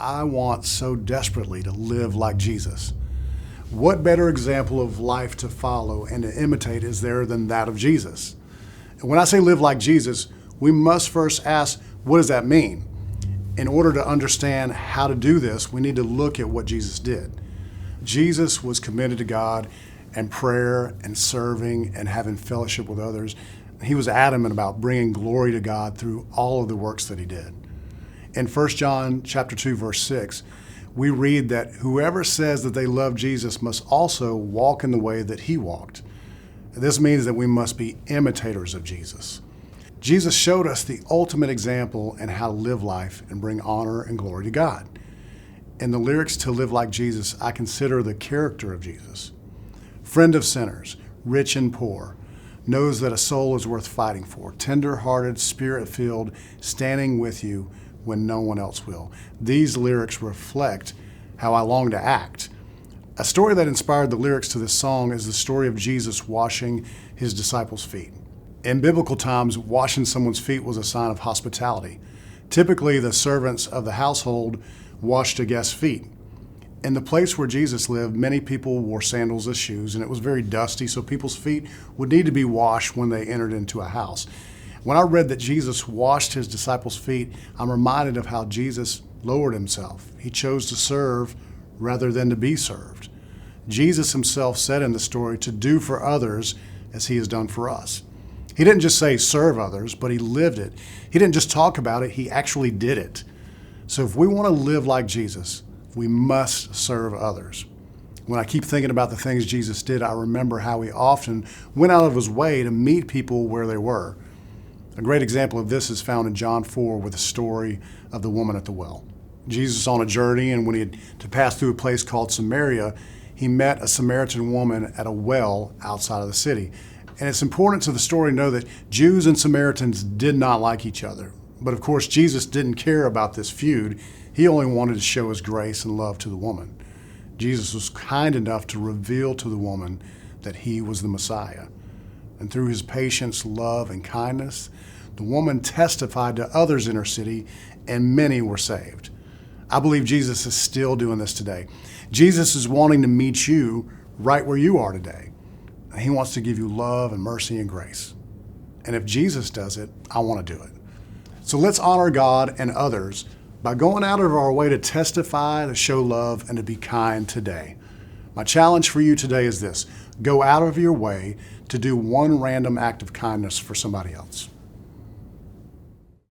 I want so desperately to live like Jesus. What better example of life to follow and to imitate is there than that of Jesus? And when I say live like Jesus, we must first ask, what does that mean? In order to understand how to do this, we need to look at what Jesus did. Jesus was committed to God and prayer and serving and having fellowship with others. He was adamant about bringing glory to God through all of the works that he did. In 1 John chapter 2, verse 6, we read that whoever says that they love Jesus must also walk in the way that he walked. This means that we must be imitators of Jesus. Jesus showed us the ultimate example in how to live life and bring honor and glory to God. In the lyrics to Live Like Jesus, I consider the character of Jesus. Friend of sinners, rich and poor, knows that a soul is worth fighting for, tender-hearted, spirit-filled, standing with you when no one else will. These lyrics reflect how I long to act. A story that inspired the lyrics to this song is the story of Jesus washing his disciples' feet. In biblical times, washing someone's feet was a sign of hospitality. Typically, the servants of the household washed a guest's feet. In the place where Jesus lived, many people wore sandals as shoes, and it was very dusty, so people's feet would need to be washed when they entered into a house. When I read that Jesus washed his disciples' feet, I'm reminded of how Jesus lowered himself. He chose to serve rather than to be served. Jesus himself said in the story to do for others as he has done for us. He didn't just say serve others, but he lived it. He didn't just talk about it, he actually did it. So if we want to live like Jesus, we must serve others. When I keep thinking about the things Jesus did, I remember how he often went out of his way to meet people where they were. A great example of this is found in John 4 with the story of the woman at the well. Jesus was on a journey, and when he had to pass through a place called Samaria, he met a Samaritan woman at a well outside of the city. And it's important to the story to know that Jews and Samaritans did not like each other. But of course, Jesus didn't care about this feud. He only wanted to show his grace and love to the woman. Jesus was kind enough to reveal to the woman that he was the Messiah. And through his patience, love, and kindness, the woman testified to others in her city, and many were saved. I believe Jesus is still doing this today. Jesus is wanting to meet you right where you are today. He wants to give you love and mercy and grace. And if Jesus does it, I want to do it. So let's honor God and others by going out of our way to testify, to show love, and to be kind today. My challenge for you today is this: go out of your way to do one random act of kindness for somebody else.